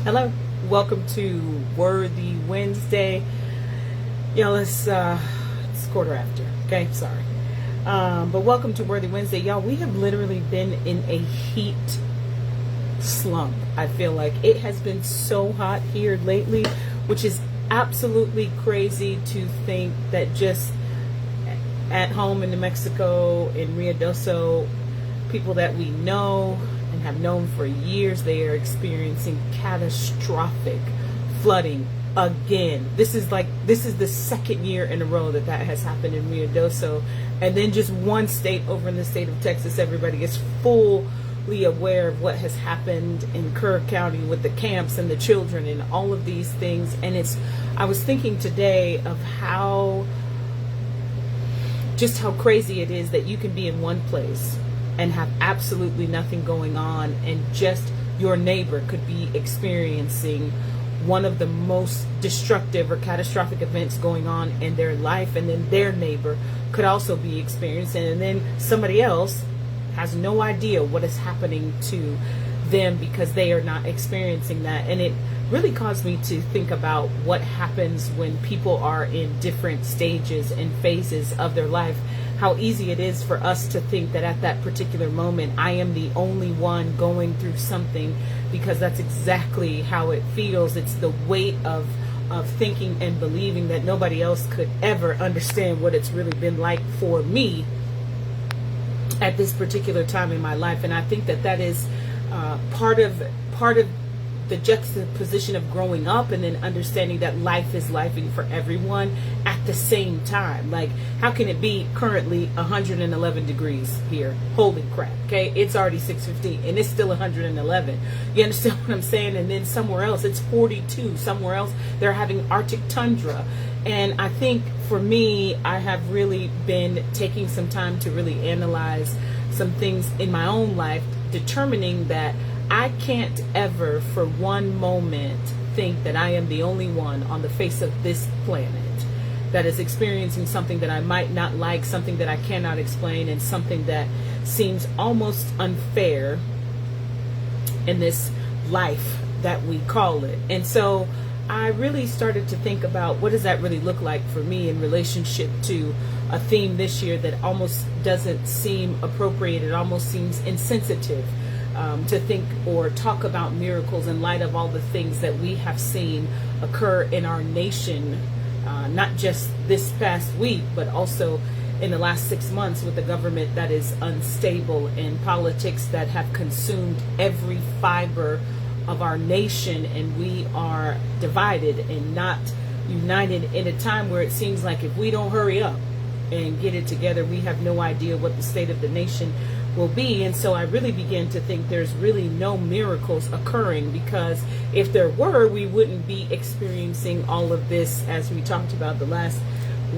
Hello, welcome to Worthy Wednesday. It's quarter after. Okay, sorry. But welcome to Worthy Wednesday, y'all. We have literally been in a heat slump. I feel like it has been so hot here lately, which is absolutely crazy to think that just at home in New Mexico, in Ruidoso, people that we know and have known for years, they are experiencing catastrophic flooding again. This is the second year in a row that has happened in Ruidoso. And then just one state over in the state of Texas, everybody is fully aware of what has happened in Kerr County with the camps and the children and all of these things. And I was thinking today of how crazy it is that you can be in one place and have absolutely nothing going on, and just your neighbor could be experiencing one of the most destructive or catastrophic events going on in their life, and then their neighbor could also be experiencing, and then somebody else has no idea what is happening to them because they are not experiencing that. And it really caused me to think about what happens when people are in different stages and phases of their life. How easy it is for us to think that at that particular moment, I am the only one going through something, because that's exactly how it feels. It's the weight of thinking and believing that nobody else could ever understand what it's really been like for me at this particular time in my life. And I think that is part of the juxtaposition of growing up and then understanding that life is lifing for everyone at the same time. Like, how can it be currently 111 degrees here? Holy crap. Okay, it's already 6:15 and it's still 111. You understand what I'm saying? And then somewhere else it's 42. Somewhere else they're having Arctic tundra. And I think for me, I have really been taking some time to really analyze some things in my own life, determining that I can't ever for one moment think that I am the only one on the face of this planet that is experiencing something that I might not like, something that I cannot explain, and something that seems almost unfair in this life that we call it. And so I really started to think about, what does that really look like for me in relationship to a theme this year that almost doesn't seem appropriate. It almost seems insensitive to think or talk about miracles in light of all the things that we have seen occur in our nation, not just this past week, but also in the last 6 months, with the government that is unstable and politics that have consumed every fiber of our nation, and we are divided and not united in a time where it seems like if we don't hurry up and get it together, we have no idea what the state of the nation will be. And so I really began to think there's really no miracles occurring, because if there were, we wouldn't be experiencing all of this, as we talked about the last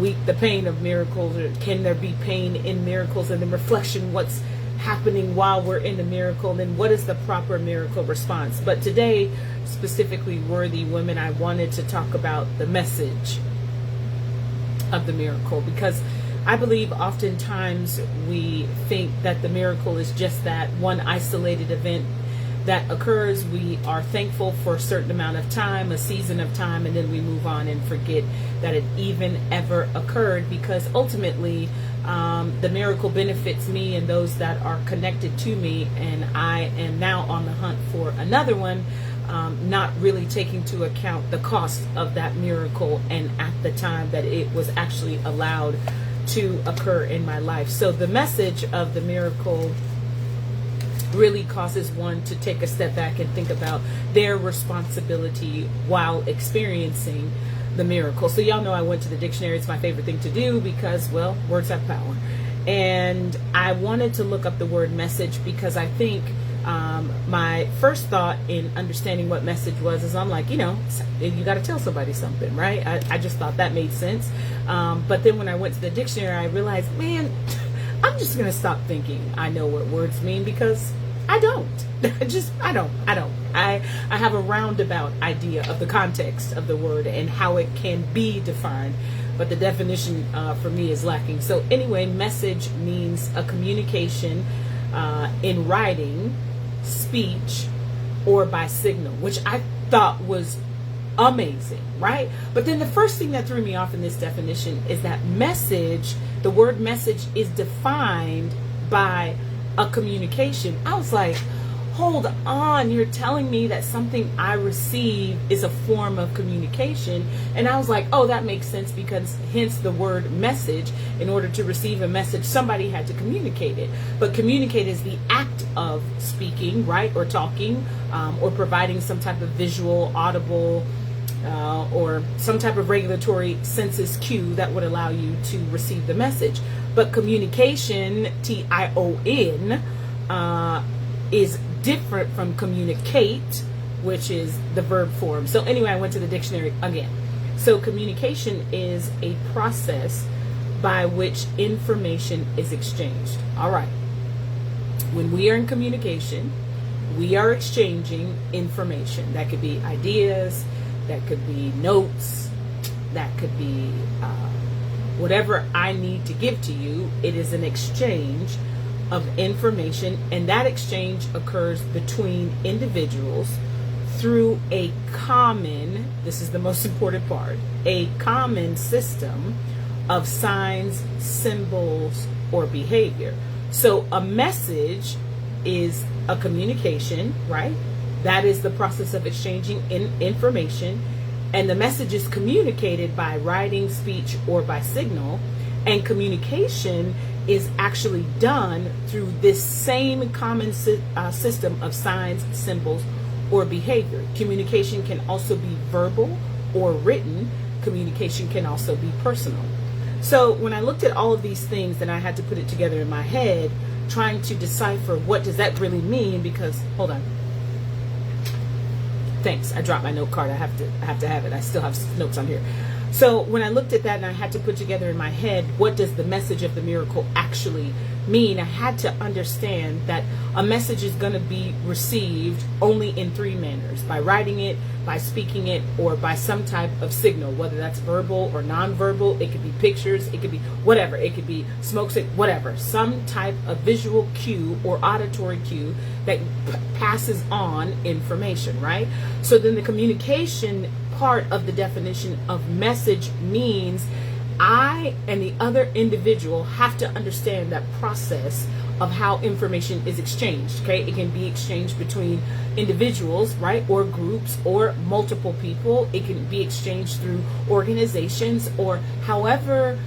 week, the pain of miracles. Or can there be pain in miracles? And the reflection, what's happening while we're in the miracle, and then what is the proper miracle response? But today, specifically, Worthy Women, I wanted to talk about the message of the miracle, because I believe oftentimes we think that the miracle is just that one isolated event that occurs. We are thankful for a certain amount of time, a season of time, and then we move on and forget that it even ever occurred, because ultimately the miracle benefits me and those that are connected to me, and I am now on the hunt for another one, not really taking into account the cost of that miracle and at the time that it was actually allowed to occur in my life. So the message of the miracle really causes one to take a step back and think about their responsibility while experiencing the miracle. So y'all know I went to the dictionary. It's my favorite thing to do because, well, words have power. And I wanted to look up the word message, because I think my first thought in understanding what message was is, I'm like, you got to tell somebody something, right? I just thought that made sense. But then when I went to the dictionary, I realized, man, I'm just going to stop thinking I know what words mean, because I don't. I don't. I have a roundabout idea of the context of the word and how it can be defined, but the definition for me is lacking. So anyway, message means a communication in writing, speech, or by signal, which I thought was amazing, right? But then the first thing that threw me off in this definition is that message, the word message, is defined by a communication. I was like, hold on, you're telling me that something I receive is a form of communication? And I was like, oh, that makes sense, because hence the word message. In order to receive a message, somebody had to communicate it. But communicate is the act of speaking, right? Or talking, or providing some type of visual, audible, or some type of regulatory senses cue that would allow you to receive the message. But communication, T-I-O-N, is different from communicate, which is the verb form. So anyway, I went to the dictionary again. So communication is a process by which information is exchanged. All right. When we are in communication, we are exchanging information. That could be ideas, that could be notes, that could be whatever I need to give to you. It is an exchange of information, and that exchange occurs between individuals through a common, this is the most important part, a common system of signs, symbols, or behavior. So a message is a communication, right? That is the process of exchanging information, and the message is communicated by writing, speech, or by signal. And communication is actually done through this same common system of signs, symbols, or behavior. Communication can also be verbal or written. Communication can also be personal. So when I looked at all of these things, then I had to put it together in my head, trying to decipher what does that really mean, because, hold on. Thanks, I dropped my note card. I have to have it. I still have notes on here. So when I looked at that and I had to put together in my head, what does the message of the miracle actually mean? I had to understand that a message is going to be received only in three manners: by writing it, by speaking it, or by some type of signal, whether that's verbal or non-verbal. It could be pictures, it could be whatever, it could be smoke, whatever, some type of visual cue or auditory cue that passes on information, right? So then the communication part of the definition of message means I and the other individual have to understand that process of how information is exchanged. Okay, it can be exchanged between individuals, right, or groups, or multiple people. It can be exchanged through organizations, or however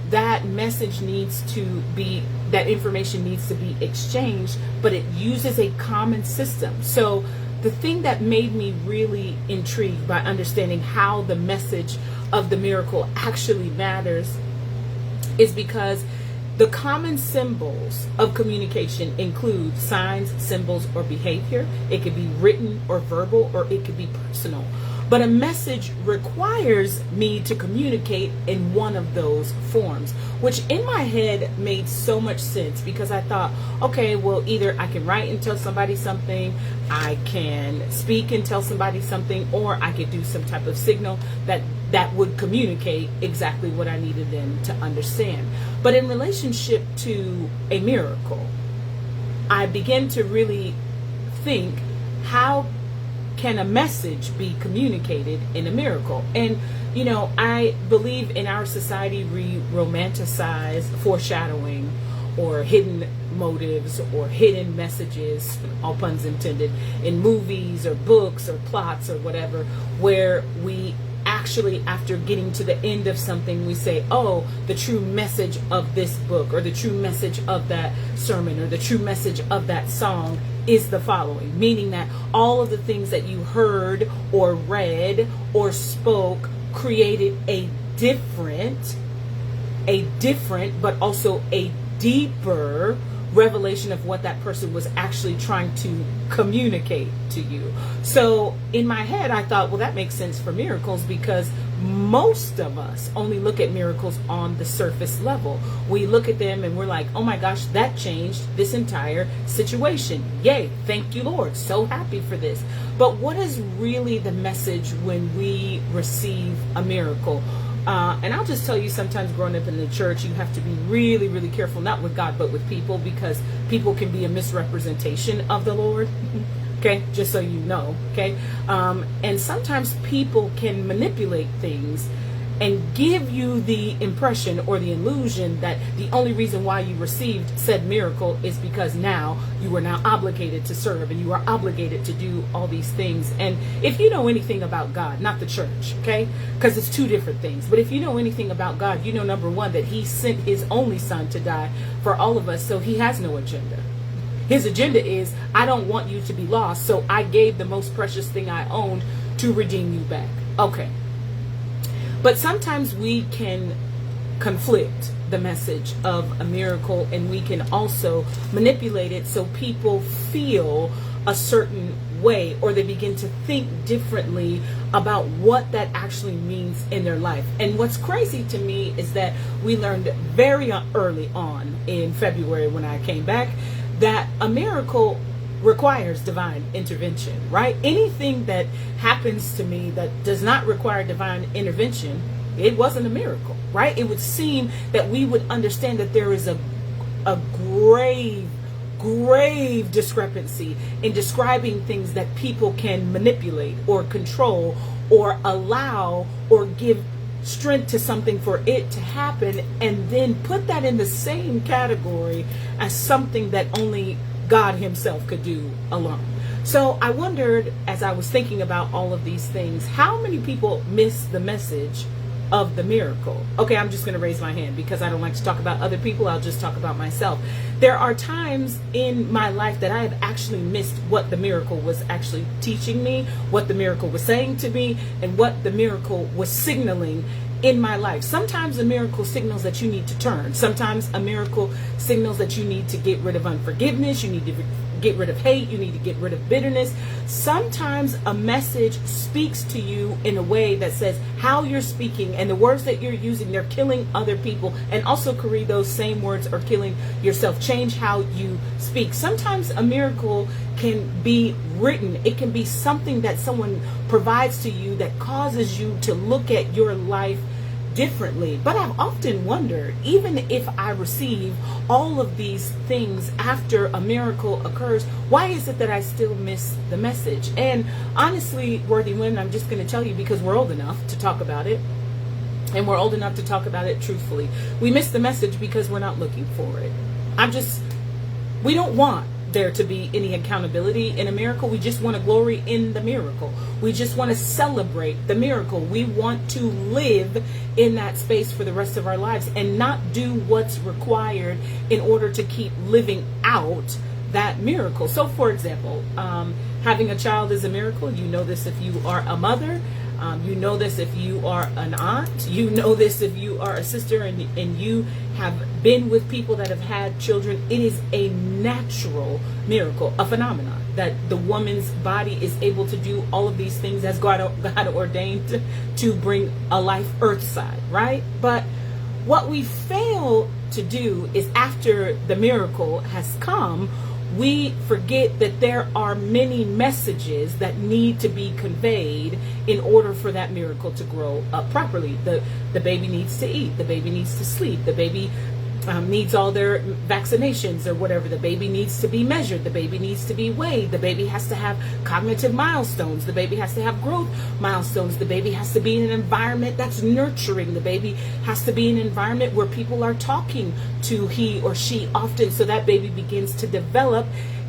that message needs to be, that information needs to be exchanged, but it uses a common system. So the thing that made me really intrigued by understanding how the message of the miracle actually matters is because the common symbols of communication include signs, symbols, or behavior. It could be written or verbal, or it could be personal. But a message requires me to communicate in one of those forms, which in my head made so much sense, because I thought, okay, well, either I can write and tell somebody something, I can speak and tell somebody something, or I could do some type of signal that would communicate exactly what I needed them to understand. But in relationship to a miracle, I began to really think, how can a message be communicated in a miracle? And, you know, I believe in our society we romanticize foreshadowing or hidden motives or hidden messages, all puns intended, in movies or books or plots or whatever, where we actually, after getting to the end of something, we say, oh, the true message of this book, or the true message of that sermon, or the true message of that song is the following, meaning that all of the things that you heard or read or spoke created a different but also a deeper revelation of what that person was actually trying to communicate to you. So in my head, I thought, well, that makes sense for miracles, because most of us only look at miracles on the surface level. We look at them and we're like, oh my gosh, that changed this entire situation. Yay, thank you, Lord. So happy for this. But what is really the message when we receive a miracle? And I'll just tell you, sometimes growing up in the church, you have to be really, really careful, not with God, but with people, because people can be a misrepresentation of the Lord. Okay, just so you know. Okay, and sometimes people can manipulate things and give you the impression or the illusion that the only reason why you received said miracle is because now you are now obligated to serve and you are obligated to do all these things. And if you know anything about God, not the church, okay, because it's two different things, but if you know anything about God, you know, number one, that he sent his only son to die for all of us, so he has no agenda. His agenda is, I don't want you to be lost, so I gave the most precious thing I owned to redeem you back. Okay. But sometimes we can conflict the message of a miracle, and we can also manipulate it so people feel a certain way, or they begin to think differently about what that actually means in their life. And what's crazy to me is that we learned very early on in February when I came back that a miracle requires divine intervention, right? Anything that happens to me that does not require divine intervention, it wasn't a miracle, right? It would seem that we would understand that there is a grave discrepancy in describing things that people can manipulate or control or allow or give strength to something for it to happen, and then put that in the same category as something that only God himself could do alone. So I wondered, as I was thinking about all of these things, how many people miss the message of the miracle? Okay, I'm just going to raise my hand because I don't like to talk about other people. I'll just talk about myself. There are times in my life that I have actually missed what the miracle was actually teaching me, what the miracle was saying to me, and what the miracle was signaling in my life. Sometimes a miracle signals that you need to turn. Sometimes a miracle signals that you need to get rid of unforgiveness. You need to get rid of hate. You need to get rid of bitterness. Sometimes a message speaks to you in a way that says how you're speaking and the words that you're using, they're killing other people. And also, Corey, those same words are killing yourself. Change how you speak. Sometimes a miracle can be written. It can be something that someone provides to you that causes you to look at your life differently. But I've often wondered, even if I receive all of these things after a miracle occurs, why is it that I still miss the message? And honestly, worthy women, I'm just going to tell you, because we're old enough to talk about it, and we're old enough to talk about it truthfully. We miss the message because we're not looking for it. We don't want there to be any accountability in a miracle. We just want to glory in the miracle. We just want to celebrate the miracle. We want to live in that space for the rest of our lives and not do what's required in order to keep living out that miracle. So, for example, having a child is a miracle. You know this if you are a mother. You know this if you are an aunt. You know this if you are a sister and you have been with people that have had children. It is a natural miracle, a phenomenon, that the woman's body is able to do all of these things as God ordained to bring a life earthside, right? But what we fail to do is, after the miracle has come, we forget that there are many messages that need to be conveyed in order for that miracle to grow up properly. The baby needs to eat. The baby needs to sleep. The baby needs all their vaccinations or whatever. The baby needs to be measured. The baby needs to be weighed. The baby has to have cognitive milestones. The baby has to have growth milestones. The baby has to be in an environment that's nurturing. The baby has to be in an environment where people are talking to he or she often, so that baby begins to develop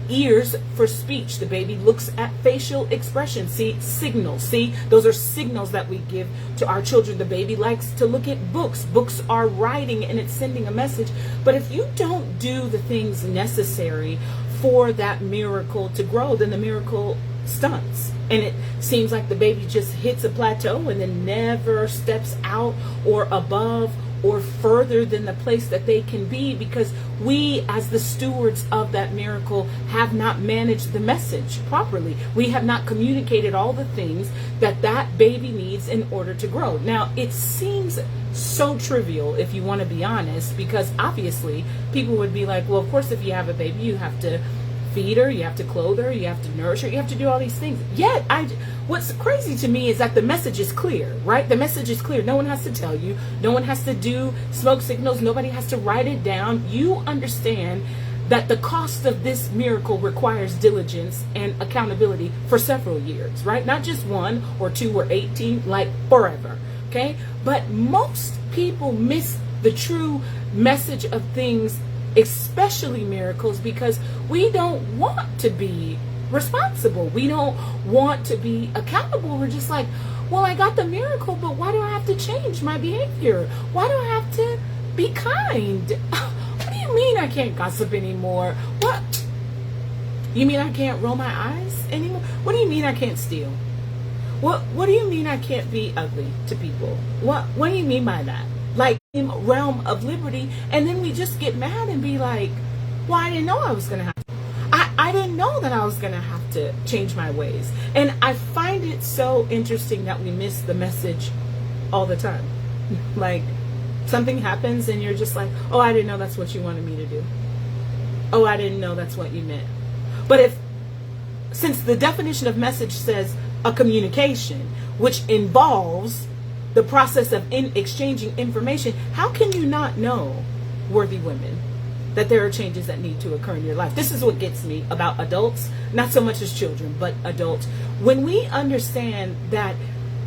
ears for speech. The baby looks at facial expression. See, signals. See, those are signals that we give to our children. The baby likes to look at books. Books are writing and it's sending a message. But if you don't do the things necessary for that miracle to grow, then the miracle stunts. And it seems like the baby just hits a plateau and then never steps out or above or further than the place that they can be, because we, as the stewards of that miracle, have not managed the message properly. We have not communicated all the things that that baby needs in order to grow. Now, it seems so trivial, if you want to be honest, because obviously people would be like, well, of course, if you have a baby, you have to feed her, you have to clothe her, you have to nourish her, you have to do all these things. Yet, what's crazy to me is that the message is clear, right? The message is clear. No one has to tell you. No one has to do smoke signals. Nobody has to write it down. You understand that the cost of this miracle requires diligence and accountability for several years, right? Not just 1 or 2 or 18, like forever, okay? But most people miss the true message of things, especially miracles, because we don't want to be responsible. We don't want to be accountable. We're just like, well, I got the miracle, but why do I have to change my behavior? Why do I have to be kind? What do you mean I can't gossip anymore? What? You mean I can't roll my eyes anymore? What do you mean I can't steal? What do you mean I can't be ugly to people? What do you mean by that? Like, in the realm of liberty, and then we just get mad and be like, well, I didn't know I was gonna have to. I didn't know that I was gonna have to change my ways. And I find it so interesting that we miss the message all the time. Like, something happens and you're just like, oh, I didn't know that's what you wanted me to do. Oh, I didn't know that's what you meant. But since the definition of message says a communication, which involves the process of exchanging information, how can you not know, worthy women, that there are changes that need to occur in your life? This is what gets me about adults, not so much as children, but adults. When we understand that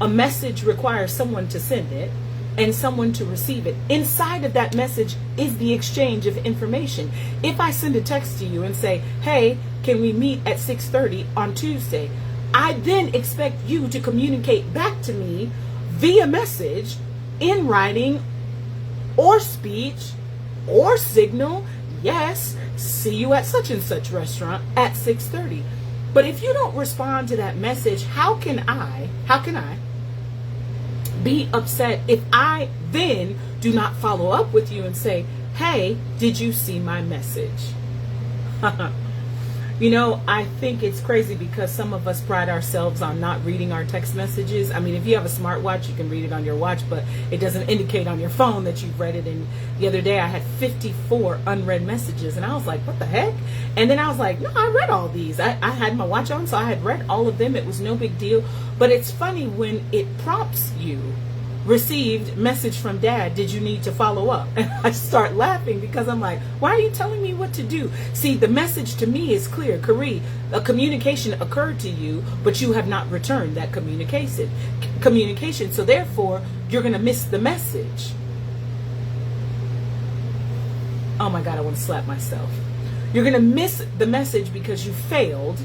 a message requires someone to send it and someone to receive it, inside of that message is the exchange of information. If I send a text to you and say, hey, can we meet at 6:30 on Tuesday? I then expect you to communicate back to me via message, in writing, or speech, or signal, yes, see you at such and such restaurant at 6:30. But if you don't respond to that message, how can I be upset if I then do not follow up with you and say, hey, did you see my message? You know, I think it's crazy because some of us pride ourselves on not reading our text messages. I mean, if you have a smartwatch, you can read it on your watch, but it doesn't indicate on your phone that you've read it. And the other day I had 54 unread messages, and I was like, what the heck? And then I was like, no, I read all these. I had my watch on, so I had read all of them. It was no big deal. But it's funny when it prompts you, received message from dad, did you need to follow up? And I start laughing because I'm like, why are you telling me what to do? See, the message to me is clear. Kari, a communication occurred to you, but you have not returned that communication. So therefore, you're going to miss the message. Oh my God, I want to slap myself. You're going to miss the message because you failed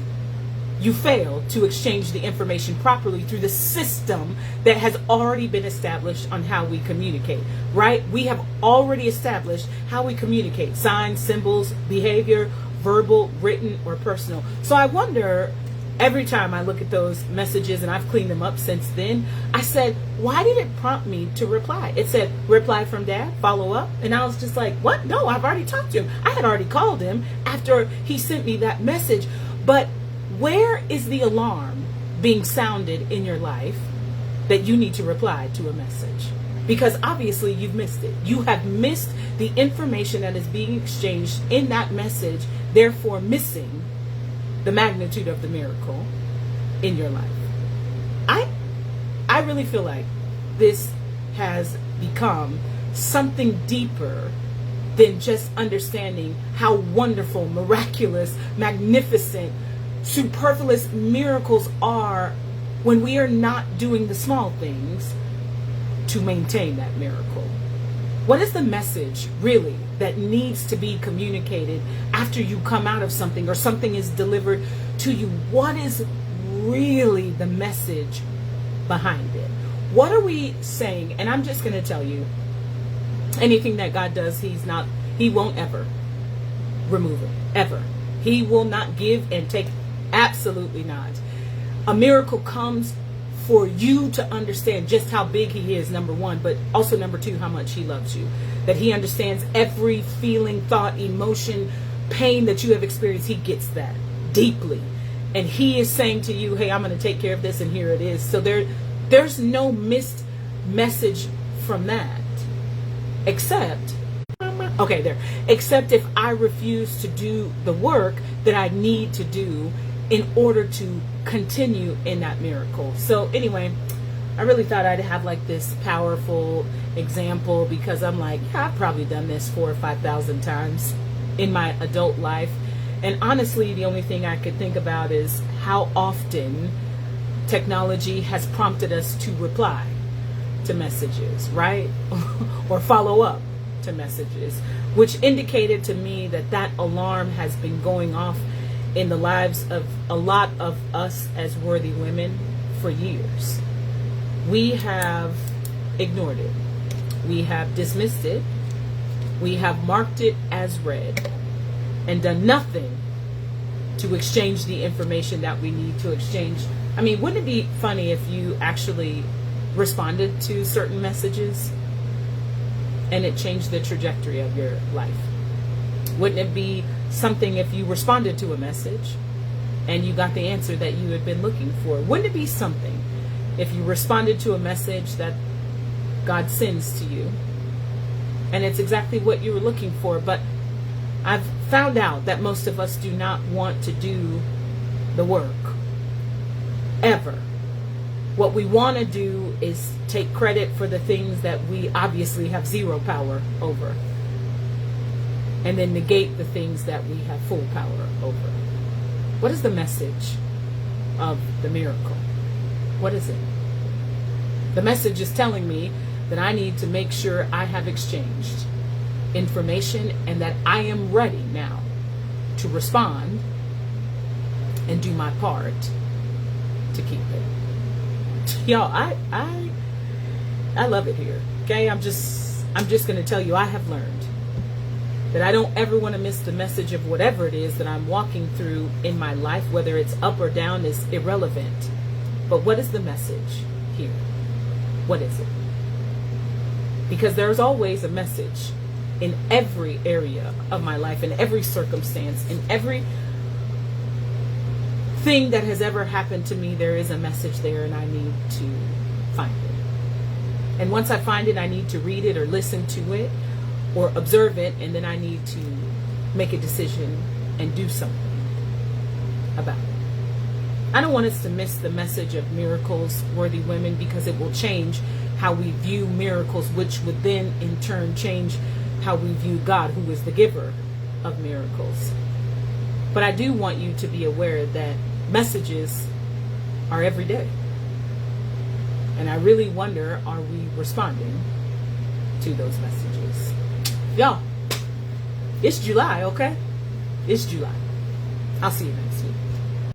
to exchange the information properly through the system that has already been established on how we communicate, right? We have already established how we communicate: signs, symbols, behavior, verbal, written, or personal. So I wonder, every time I look at those messages, and I've cleaned them up since then, I said, why did it prompt me to reply? It said, reply from dad, follow up. And I was just like, what? No, I've already talked to him. I had already called him after he sent me that message. But where is the alarm being sounded in your life that you need to reply to a message? Because obviously you've missed it. You have missed the information that is being exchanged in that message, therefore missing the magnitude of the miracle in your life. I really feel like this has become something deeper than just understanding how wonderful, miraculous, magnificent, superfluous miracles are when we are not doing the small things to maintain that miracle. What is the message really that needs to be communicated after you come out of something or something is delivered to you? What is really the message behind it? What are we saying? And I'm just going to tell you, anything that God does, he won't ever remove it, ever. He will not give and take. Absolutely not. A miracle comes for you to understand just how big he is, number one, but also number two, how much he loves you. That he understands every feeling, thought, emotion, pain that you have experienced. He gets that deeply. And he is saying to you, hey, I'm going to take care of this, and here it is. So there's no missed message from that. Except if I refuse to do the work that I need to do in order to continue in that miracle. So anyway, I really thought I'd have like this powerful example because I'm like, yeah, I've probably done this 4,000 or 5,000 times. in my adult life. And honestly, the only thing I could think about is how often technology has prompted us to reply to messages, right? Or follow up to messages, which indicated to me that that alarm has been going off in the lives of a lot of us as worthy women for years. We have ignored it. We have dismissed it. We have marked it as read and done nothing to exchange the information that we need to exchange. I mean, wouldn't it be funny if you actually responded to certain messages and it changed the trajectory of your life? Wouldn't it be something if you responded to a message and you got the answer that you had been looking for? Wouldn't it be something if you responded to a message that God sends to you and it's exactly what you were looking for? But I've found out that most of us do not want to do the work, ever. What we want to do is take credit for the things that we obviously have zero power over, and then negate the things that we have full power over. What is the message of the miracle? What is it? The message is telling me that I need to make sure I have exchanged information and that I am ready now to respond and do my part to keep it. Y'all, I love it here. Okay, I'm just gonna tell you, I have learned that I don't ever want to miss the message of whatever it is that I'm walking through in my life. Whether it's up or down is irrelevant. But what is the message here? What is it? Because there's always a message in every area of my life, in every circumstance, in every thing that has ever happened to me. There is a message there, and I need to find it. And once I find it, I need to read it or listen to it or observe it, and then I need to make a decision and do something about it. I don't want us to miss the message of miracles, worthy women, because it will change how we view miracles, which would then in turn change how we view God, who is the giver of miracles. But I do want you to be aware that messages are every day. And I really wonder, are we responding to those messages? Y'all, it's July, okay? It's July. I'll see you next week.